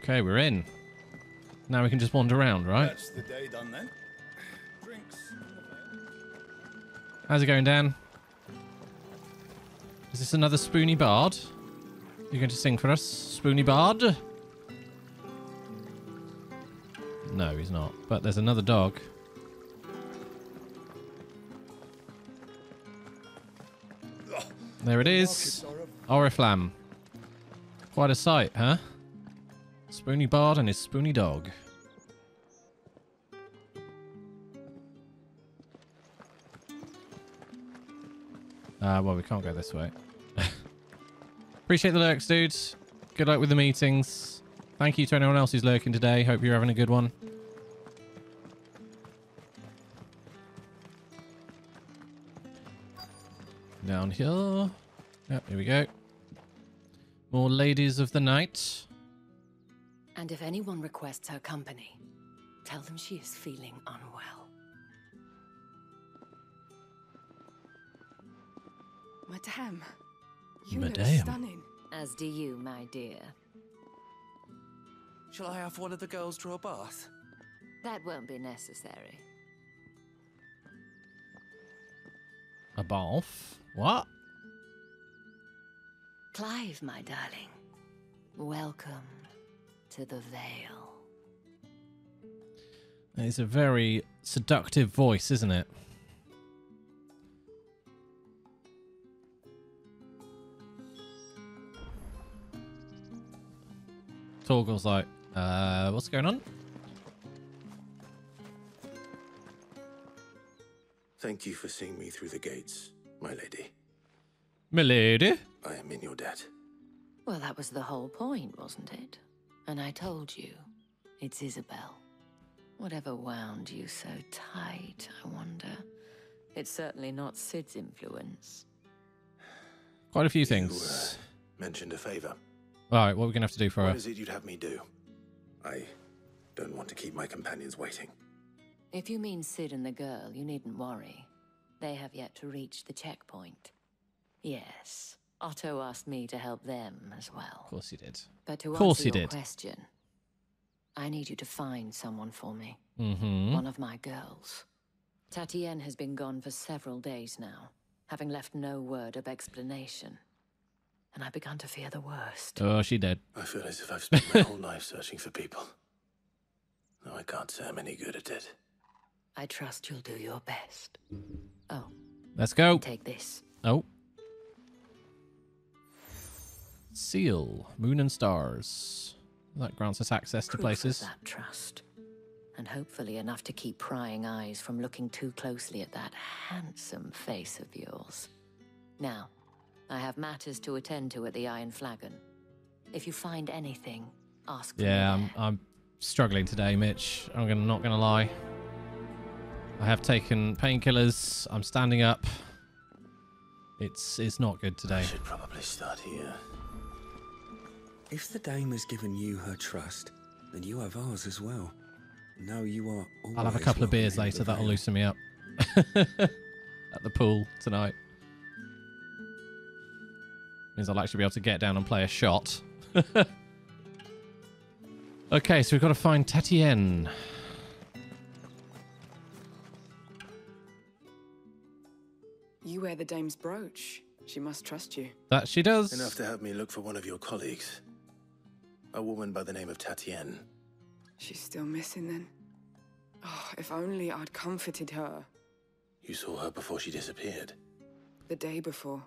Okay, we're in. Now we can just wander around, right? That's the day done then. Drinks. How's it going, Dan? Is this another Spoony Bard? You're going to sing for us, Spoony Bard? No, he's not. But there's another dog. There it is. Oriflamme. Quite a sight, huh? Spoony Bard and his Spoony dog. Well, we can't go this way. Appreciate the lurks, dudes. Good luck with the meetings. Thank you to anyone else who's lurking today. Hope you're having a good one. Down here. Yep, here we go. More ladies of the night. And if anyone requests her company, tell them she is feeling unwell. Madame, you look Madame. stunning. As do you, my dear. Shall I have one of the girls draw a bath? That won't be necessary. A bath? What? Clive, my darling. Welcome to the Vale. It's a very seductive voice, isn't it? Torgal's like, what's going on? Thank you for seeing me through the gates, my lady. Milady? I am in your debt. Well, that was the whole point, wasn't it? And I told you, it's Isabel. Whatever wound you so tight, I wonder. It's certainly not Sid's influence. Quite a few You things. mentioned a favor. Alright, what are we going to have to do for What her? is it you'd have me do? I don't want to keep my companions waiting. If you mean Sid and the girl, you needn't worry. They have yet to reach the checkpoint. Yes, Otto asked me to help them as well. Of course he did. But to Of course answer he your did. question, I need you to find someone for me. Mm-hmm. One of my girls. Tatienne has been gone for several days now, having left no word of explanation. And I began to fear the worst. Oh, she did. I feel as if I've spent my whole life searching for people. No, I can't say I'm any good at it. I trust you'll do your best. Oh, Let's go. take this. Oh. Seal. Moon and stars. That grants us access to Proof places. of that trust. And hopefully enough to keep prying eyes from looking too closely at that handsome face of yours. Now, I have matters to attend to at the Iron Flagon. If you find anything, ask for me Yeah, there. I'm struggling today, Mitch. Not gonna lie. I have taken painkillers. I'm standing up. It's not good I today. should probably start here. If the dame has given you her trust, then you have ours as well. Now you are always I'll have a couple of welcome beers in later. the That'll Vale. loosen me up. At the pool tonight. Means I'll actually be able to get down and play a shot. Okay, so we've got to find Tatienne. You wear the dame's brooch. She must trust you. That she does. Enough to have me look for one of your colleagues. A woman by the name of Tatienne. She's still missing then. Oh, if only I'd comforted her. You saw her before she disappeared. The day before,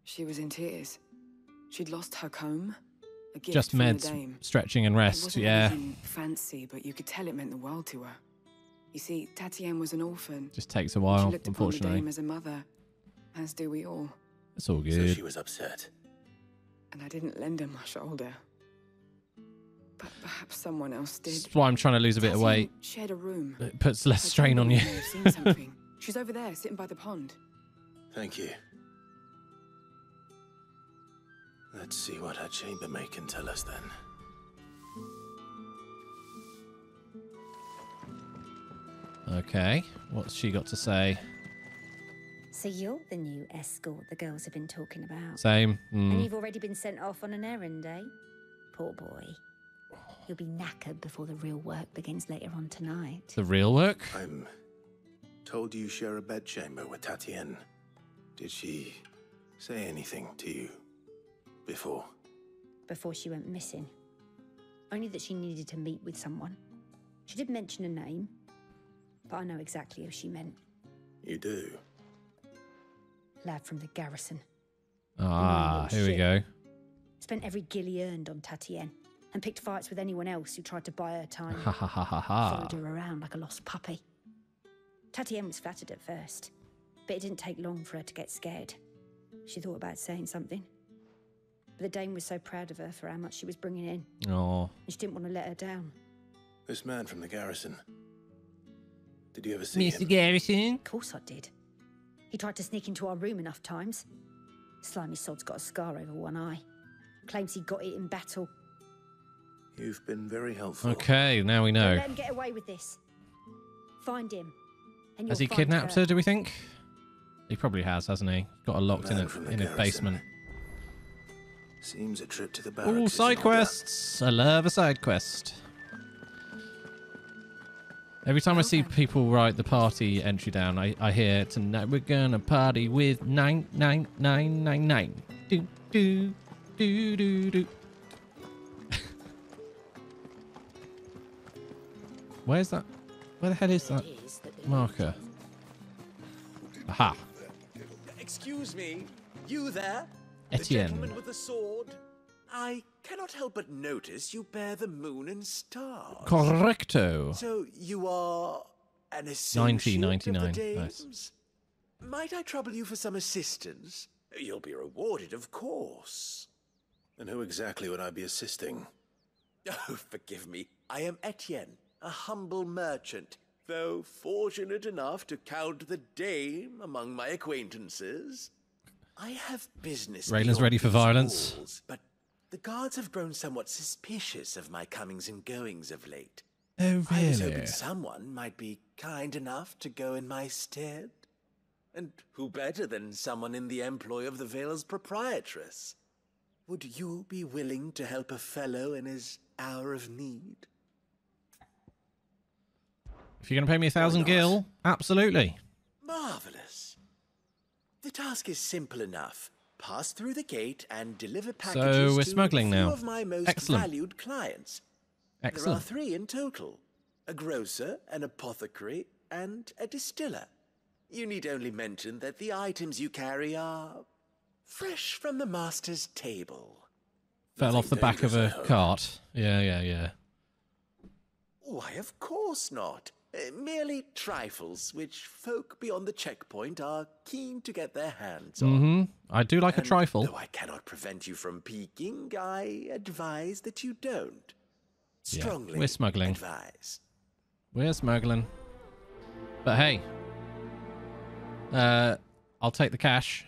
she was in tears. She'd lost her comb. A gift Just from the meds, dame. stretching and It rest. wasn't Yeah. anything fancy, but you could tell it meant the world to her. You see, Tatienne was an orphan. Just takes a She while, looked upon the unfortunately. dame as a mother, as do we all. It's all So good. she was upset. And I didn't lend her my shoulder. But perhaps someone else did. That's why I'm trying to lose a bit of weight. Tatienne shared a room. It puts less Her strain on you. chamberlain may have seen something. She's over there, sitting by the pond. Thank you. Let's see what her chambermaid can tell us then. Okay, what's she got to say? So you're the new escort the girls have been talking about. Same. And you've already been sent off on an errand, eh? Poor boy. You'll be knackered before the real work begins later on tonight. The real work? I'm told you share a bedchamber with Tatienne. Did she say anything to you before? Before she went missing. Only that she needed to meet with someone. She did mention a name, but I know exactly who she meant. You do? Lad from the garrison. Ah, here we go. Spent every guil he earned on Tatienne and picked fights with anyone else who tried to buy her time. Ha ha ha ha ha. Followed her around like a lost puppy. Tatienne was flattered at first, but it didn't take long for her to get scared. She thought about saying something. But the Dame was so proud of her for how much she was bringing in. Oh. And she didn't want to let her down. This man from the garrison. Did you ever see him? Garrison? Of course I did. He tried to sneak into our room enough times. Slimy sod's got a scar over one eye. Claims he got it in battle. You've been very helpful. Okay, now we Don't know. let him get away with this. Find him. And Has he you'll find kidnapped her, do we think? He probably has, hasn't he? Got her locked in Man from the a garrison. basement. Seems a trip to the barracks. Ooh, is side in order. quests. I love a side quest. Every time I see people write the party entry down, I hear, tonight we're gonna party with 99999. Do, do, do, do, do. Where's that? Where the hell is that marker? Aha. Excuse me, you there? Etienne. The gentleman with the sword? I cannot help but notice you bear the moon and stars. Correcto. So you are an associate 1999. of the Nice. dames? Might I trouble you for some assistance? You'll be rewarded, of course. And who exactly would I be assisting? Oh, forgive me. I am Etienne, a humble merchant, though fortunate enough to count the Dame among my acquaintances. I have business. Raylan's beyond ready for these violence. walls, but the guards have grown somewhat suspicious of my comings and goings of late. Oh, I was really? hoping someone might be kind enough to go in my stead. And who better than someone in the employ of the Vale's proprietress? Would you be willing to help a fellow in his hour of need? If you're going to pay me 1,000 gil, absolutely. Marvelous. The task is simple enough. Pass through the gate and deliver packages So we're to smuggling a few now. of my most Excellent. valued clients. There are Excellent. 3 in total. A grocer, an apothecary, and a distiller. You need only mention that the items you carry are fresh from the master's table. Fell off the back of a cart. Yeah. Why, of course not. Merely trifles, which folk beyond the checkpoint are keen to get their hands on. Mm-hmm. I do like a And trifle. Though I cannot prevent you from peeking, I advise that you don't. Yeah, Strongly we're smuggling. advise. We're smuggling. But hey. I'll take the cash.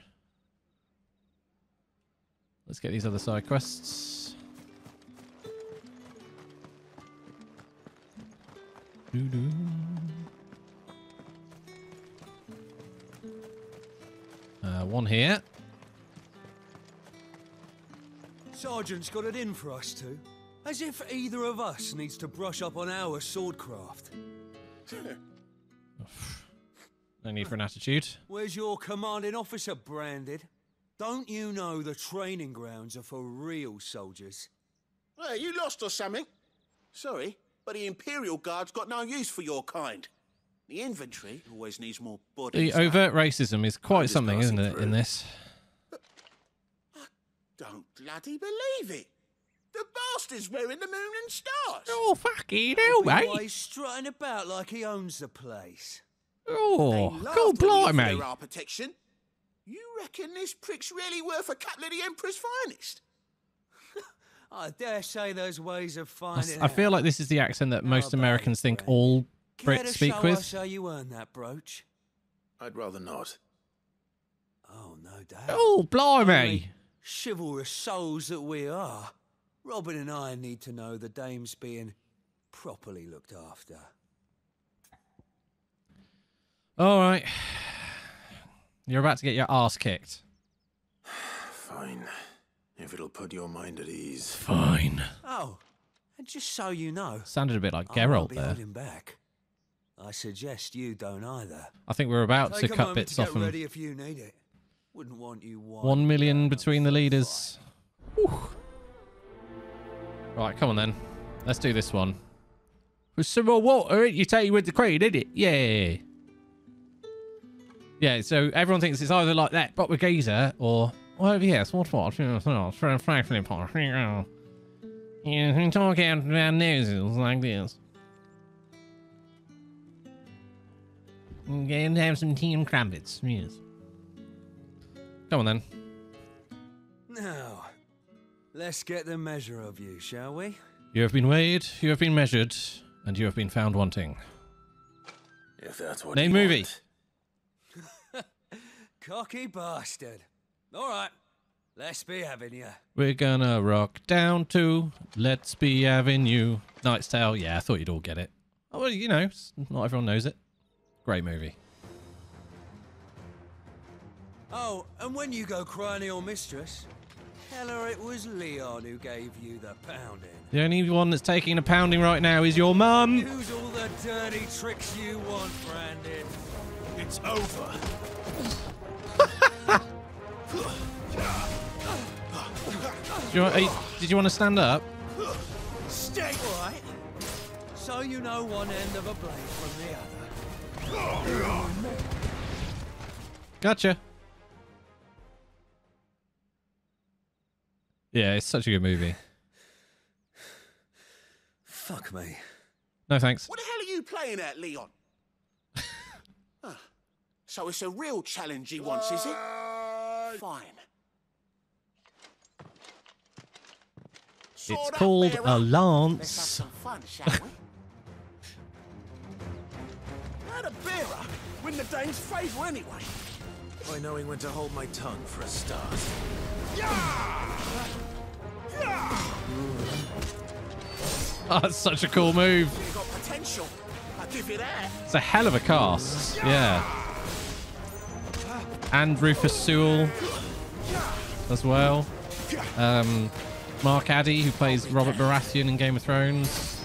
Let's get these other side quests. Doo-doo. One here. Sergeant's got it in for us two. As if either of us needs to brush up on our swordcraft. No need for an attitude. Where's your commanding officer branded? Don't you know the training grounds are for real soldiers? Hey, you lost or something? Sorry, but the Imperial Guard's got no use for your kind. The infantry always needs more The bodies. overt racism is quite just something, isn't passing it, through. in this? Don't bloody believe it. The bastard's wearing the moon and stars. Oh, fucking hell, Why mate. he's strutting about like he owns the place. Oh, They laughed go when we offered blimey. her our protection. You reckon this prick's really worth a couple of the Emperor's finest? I dare say there's ways of finding I feel out. like this is the accent that How most about Americans it, think Brad? all Care Brits to speak show with. us how you earned that brooch? I'd rather not. Oh, no doubt. Oh, blimey. Only chivalrous souls that we are, Robin and I need to know the dame's being properly looked after. All right. You're about to get your ass kicked. Fine. If it'll put your mind at ease. Fine. Oh, And just so you know, Sounded a bit like I won't Geralt be there. holding back. I suggest you don't either. I think we're about to Take a cut moment bits to off get them. ready if you need it. Wouldn't want you 1 million between the leaders. Whew. Right, come on then. Let's do this one. With some more water, you take you with the queen, did it? Yeah. Yeah, so everyone thinks it's either like that, but with geezer, or over here, what? Yeah, we talk out of our noses like this. And have some tea and crumpets, yes. Come on then. Now, let's get the measure of you, shall we? You have been weighed, you have been measured, and you have been found wanting. If that's what Name you movie. want. Cocky bastard. All right, let's be having you. We're gonna rock down to Let's Be Having You. Knight's Tale. Yeah, I thought you'd all get it. Oh, well, you know, not everyone knows it. Great movie. Oh, and when you go crying to your mistress, tell her it was Leon who gave you the pounding. The only one that's taking a pounding right now is your mum. Use all the dirty tricks you want, Brandon. It's over. Did you want to stand up? Stay. All right. So you know one end of a blade from the other. Gotcha. Yeah, it's such a good movie. Fuck me. No thanks. What the hell are you playing at, Leon? So it's a real challenge he wants, is it? Fine. It's called a Let's have lance. some fun, shall we? How'd a bearer win the Dane's favour anyway? By knowing when to hold my tongue for a start. Oh, that's such a cool move. You got potential. I'll give you that. It's a hell of a cast. Yeah. And Rufus Sewell as well. Mark Addy, who plays Robert Baratheon in Game of Thrones.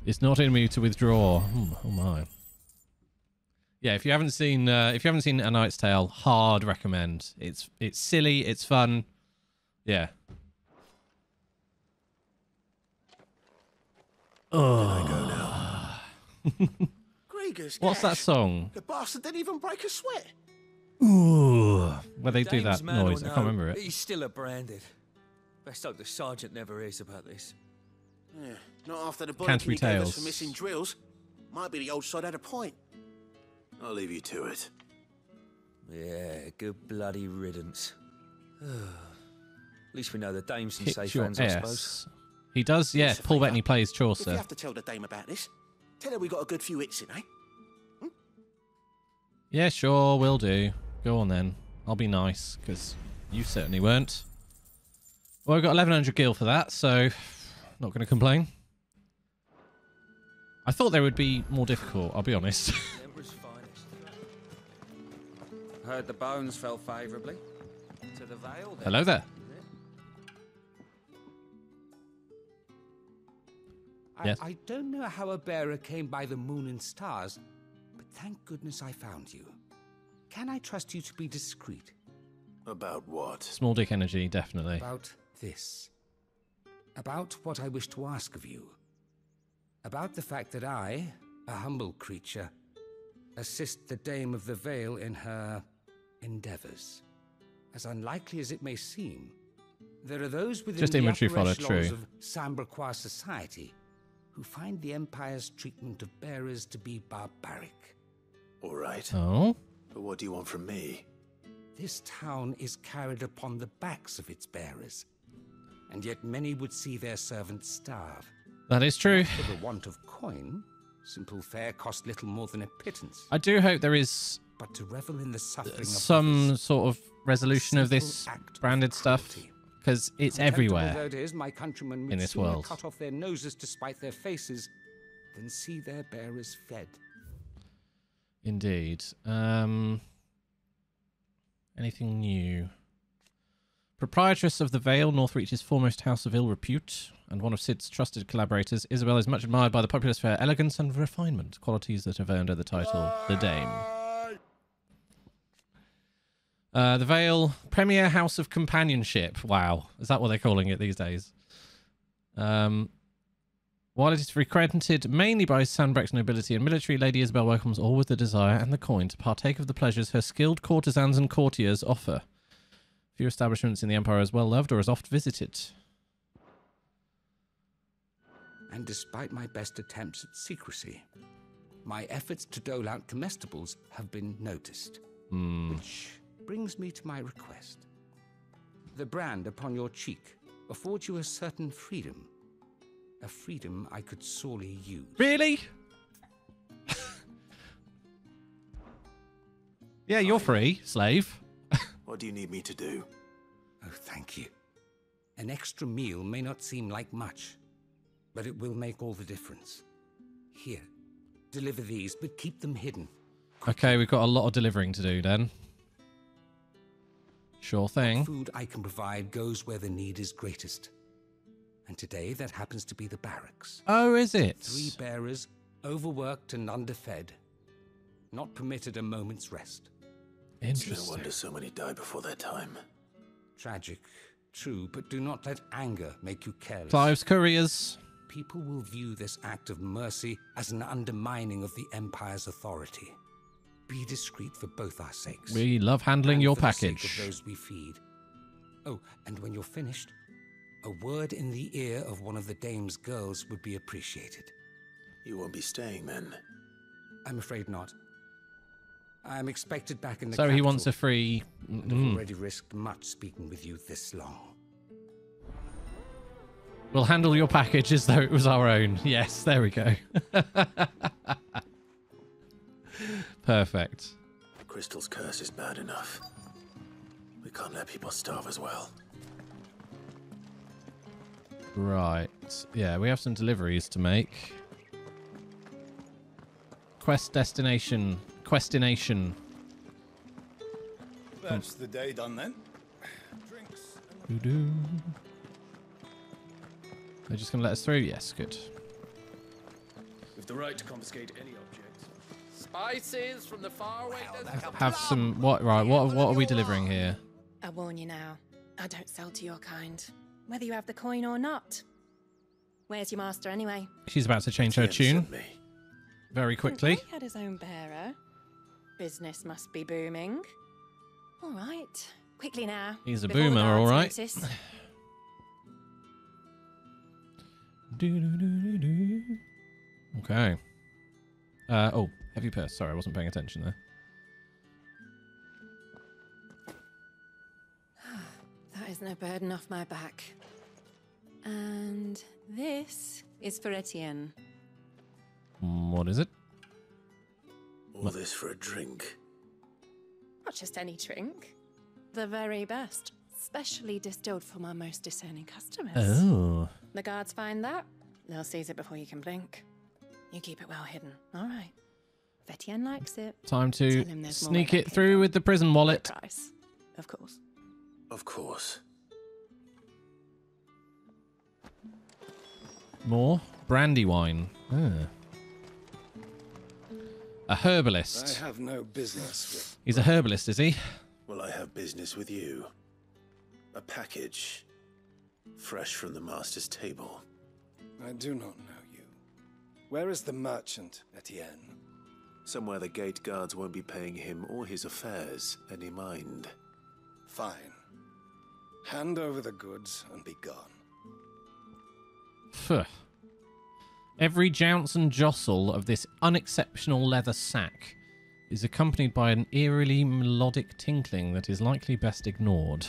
It's not in me to withdraw. Oh my. Yeah, if you haven't seen A Knight's Tale, hard recommend. It's silly, it's fun. Yeah. I go now. Gregor's What's that gash. song? The bastard didn't even break a sweat. Ooh. Where they do Dame's that man or noise. I can't no, remember it. He's still a branded. Best hope the sergeant never hears about this. Yeah, not after the bullet Canterbury he gave us Tales. for missing drills. Might be the old sod had a point. I'll leave you to it. Yeah, good bloody riddance. At least we know the dame's in Kick safe your hands, I suppose. ass. He does, yeah. Yes, a Paul favour. Bettany plays If you Chaucer. have to tell the dame about this, tell her we got a good few hits in, eh? Yeah, sure, will do. Go on then. I'll be nice, because you certainly weren't. Well, I got 1100 gil for that, so not going to complain. I thought they would be more difficult, I'll be honest. Emperor's finest. Heard the bones fell favourably. To the Vale, then. Hello there. Yes. I don't know how a bearer came by the moon and stars, but thank goodness I found you. Can I trust you to be discreet? About what? Small dick energy, definitely. About this. About what I wish to ask of you. About the fact that I, a humble creature, assist the Dame of the Vale in her endeavours. As unlikely as it may seem, there are those within Just the inventory upper follow, echelons true. of Samberquois society who find the Empire's treatment of bearers to be barbaric. All right. Oh? But what do you want from me? This town is carried upon the backs of its bearers, and yet many would see their servants starve. That is true. For the want of coin, simple fare cost little more than a pittance. I do hope there is But to revel in the suffering of some others, sort of resolution of this simple act of branded stuff, cruelty. because it's Contemptible everywhere. though it is, my countrymen would in this sooner world. cut off their noses to spite their faces than see their bearers fed. Indeed. Anything new? Proprietress of the Vale, Northreach's foremost house of ill repute, and one of Sid's trusted collaborators, Isabel is much admired by the populace for her elegance and refinement, qualities that have earned her the title, the Dame. The Vale, premier house of companionship. Wow, is that what they're calling it these days? While it is frequented mainly by Sandbreck's nobility and military, Lady Isabel welcomes all with the desire and the coin to partake of the pleasures her skilled courtesans and courtiers offer. Few establishments in the Empire are as well loved or as oft visited. And despite my best attempts at secrecy, my efforts to dole out comestibles have been noticed. Which brings me to my request. The brand upon your cheek affords you a certain freedom. A freedom I could sorely use. Really? Yeah, you're free, slave. What do you need me to do? Oh, thank you. An extra meal may not seem like much, but it will make all the difference. Here, deliver these, but keep them hidden. Okay, we've got a lot of delivering to do then. Sure thing. The food I can provide goes where the need is greatest. And today that happens to be the barracks. Oh, is it? 3 bearers, overworked and underfed. Not permitted a moment's rest. Interesting. It's no wonder so many die before their time. Tragic, true, but do not let anger make you careless. Clive's couriers. People will view this act of mercy as an undermining of the Empire's authority. Be discreet for both our sakes. We love handling and your for the package. sake of those we feed. Oh, and when you're finished, a word in the ear of one of the Dame's girls would be appreciated. You won't be staying then? I'm afraid not. I'm expected back in the So capital. he wants a free... I've already risked much speaking with you this long. We'll handle your package as though it was our own. Yes, there we go. Perfect. Crystal's curse is bad enough. We can't let people starve as well. Right. Yeah, we have some deliveries to make. Quest destination. Questination. That's the day done then. Drinks. Doo-doo. They're just going to let us through? Yes, good. With the right to confiscate any object. Spices from the faraway desert. Have some... What? Right, what are we delivering here? I warn you now. I don't sell to your kind. Whether you have the coin or not. Where's your master anyway? She's about to change her tune. Very quickly. He had his own bearer. Business must be booming. All right. Quickly now. He's a before the boomer, all guards right. notice. Okay. Oh, heavy purse. Sorry, I wasn't paying attention there. That is no burden off my back. And this is for Etienne. What is it? All this for a drink. Not just any drink. The very best. Specially distilled for my most discerning customers. Oh. The guards find that, they'll seize it before you can blink. You keep it well hidden, all right? If Etienne likes it, Time tell to him there's more sneak where it that through came with the prison from. wallet. Good price, of course. Of course. More brandy wine. Ah. A herbalist. I have no business with... He's a herbalist, is he? Well, I have business with you. A package. Fresh from the master's table. I do not know you. Where is the merchant, Etienne? Somewhere the gate guards won't be paying him or his affairs any mind. Fine. Hand over the goods and be gone. Phew. Every jounce and jostle of this unexceptional leather sack is accompanied by an eerily melodic tinkling that is likely best ignored.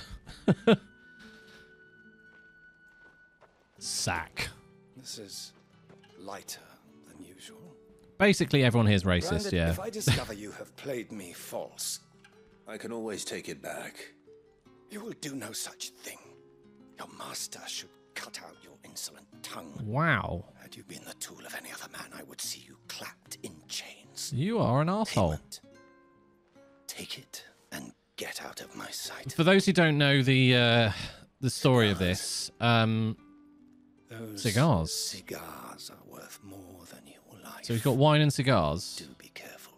Sack. This is lighter than usual. Basically, everyone here is racist, Brandon, yeah. if I discover you have played me false... I can always take it back. You will do no such thing. Your master should cut out your insolent tongue. Wow. Had you been the tool of any other man, I would see you clapped in chains. You are an arsehole. Take it and Get out of my sight. For those who don't know the story of this, Those cigars. Cigars are worth more than your life. So we've got wine and cigars. Do be careful.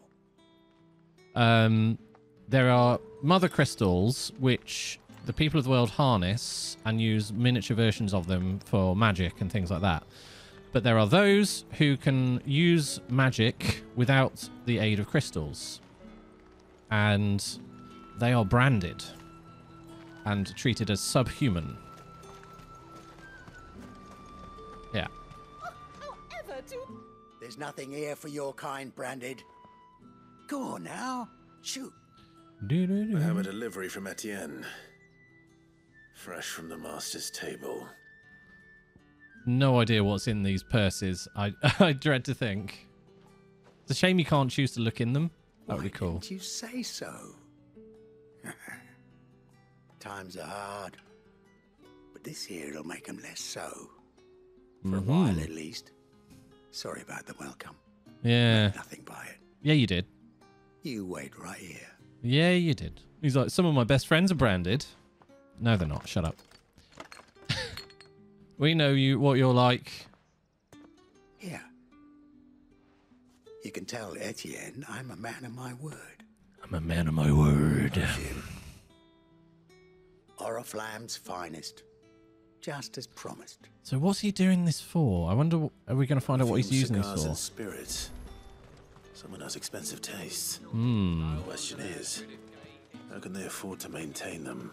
There are mother crystals, which the people of the world harness and use miniature versions of them for magic and things like that. But there are those who can use magic without the aid of crystals. And they are branded and treated as subhuman. Yeah. There's nothing here for your kind, Branded. Go on now. Shoot. I have a delivery from Etienne. Fresh from the master's table. No idea what's in these purses. I dread to think. It's a shame you can't choose to look in them. That would be cool. Didn't you say so? Times are hard. But this here'll make them less so. For a while, at least. Sorry about the welcome. Yeah. Nothing by it. Yeah, you did. You wait right here. Yeah, you did. He's like, some of my best friends are branded. No, they're not. Shut up. We know what you're like. Here. You can tell Etienne I'm a man of my word. I'm a man of my word. Oriflamme's finest. Just as promised. So what's he doing this for? I wonder, are we going to find out what he's using this Cigars for? and spirits. Someone has expensive tastes. Hmm. The question is, how can they afford to maintain them?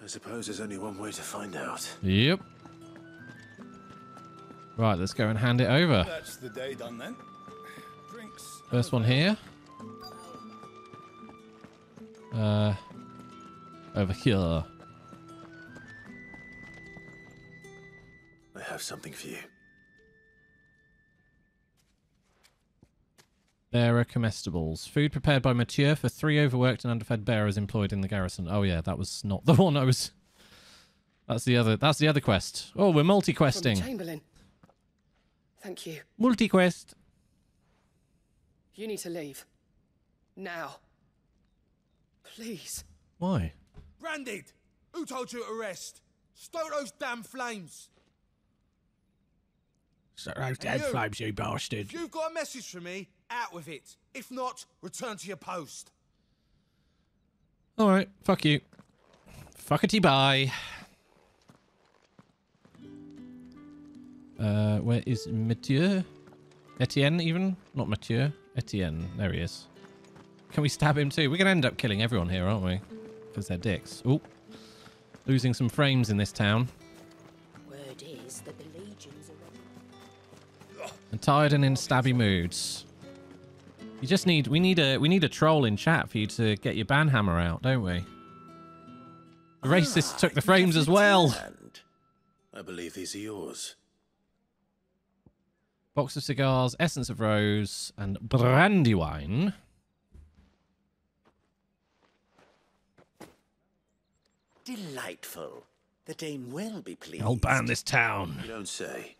I suppose there's only one way to find out. Yep. Right, let's go and hand it over. That's the day done then. Drinks. First one here. Over here. I have something for you. Bearer comestibles. Food prepared by Mathieu for 3 overworked and underfed bearers employed in the garrison. Oh yeah, that was not the one I was... That's the other quest. Oh, we're multi-questing. From the Chamberlain. Thank you. Multi-quest. You need to leave. Now. Please. Why? Branded! Who told you to rest? Stoke those damn flames! So those dead flames, you bastard. If you've got a message for me, out with it. If not, return to your post. Alright, fuck you. Fuckity bye. Where is Mathieu? Etienne, even? Not Mathieu. Etienne. There he is. Can we stab him too? We're going to end up killing everyone here, aren't we? Because they're dicks. Ooh. Losing some frames in this town. Word is that the legions are... I'm tired and in stabby moods. You just need... We need a troll in chat for you to get your banhammer out, don't we? The racists took the frames as well. I believe these are yours. Box of cigars, essence of rose, and brandy wine. Delightful. The dame will be pleased. I'll ban this town. You don't say.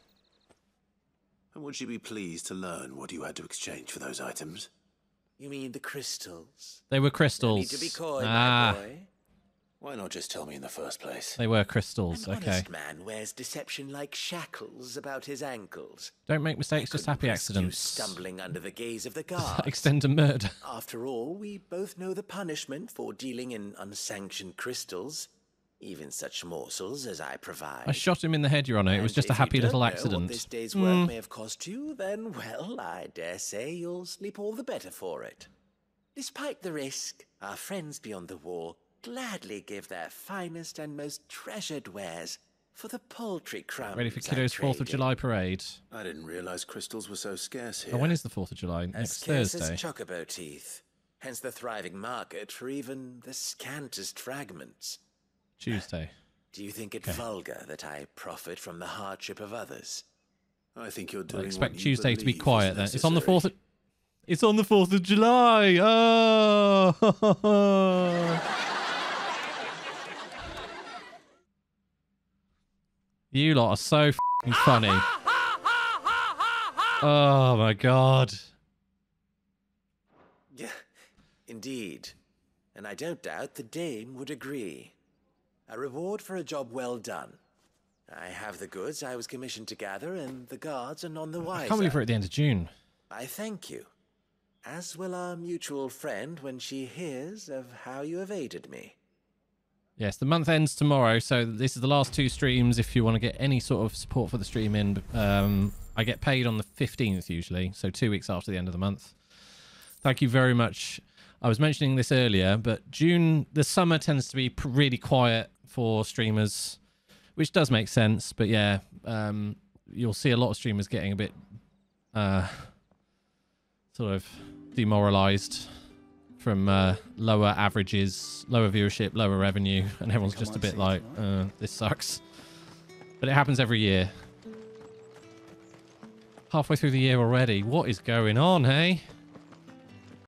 And would she be pleased to learn what you had to exchange for those items? You mean the crystals? They were crystals. No need to be coy, my boy. Why not just tell me in the first place? They were crystals, An okay. honest man wears deception like shackles about his ankles. Don't make mistakes, just happy accidents. Stumbling under the gaze of the guards. Extend to murder. After all, we both know the punishment for dealing in unsanctioned crystals. Even such morsels as I provide. I shot him in the head, Your Honour. It was just a happy little accident. What this day's work may have cost you, then, well, I dare say you'll sleep all the better for it. Despite the risk, our friends beyond the wall gladly give their finest and most treasured wares for the paltry crumbs. Ready for Kiddo's 4th of July parade. I didn't realize crystals were so scarce here. Oh, when is the 4th of July? Next Thursday. As chocobo teeth. Hence the thriving market for even the scantest fragments. Tuesday. Do you think it vulgar that I profit from the hardship of others? I think you're doing. I expect what Tuesday to be believe quiet is then. It's on the 4th. necessary. It's on the 4th of July. Oh. You lot are so f***ing funny. Oh my god. Yeah, indeed. and I don't doubt the dame would agree. A reward for a job well done. I have the goods I was commissioned to gather, and the guards are none the wiser. I can't believe we're at the end of June. I thank you. As will our mutual friend when she hears of how you evaded me. Yes, the month ends tomorrow, so this is the last 2 streams. If you want to get any sort of support for the stream in, I get paid on the 15th usually, so 2 weeks after the end of the month. Thank you very much. I was mentioning this earlier, but June, the summer tends to be really quiet for streamers, which does make sense. But yeah, you'll see a lot of streamers getting a bit sort of demoralized from lower averages, lower viewership, lower revenue, and everyone's just a bit like, this sucks. But it happens every year. Halfway through the year already. What is going on, hey?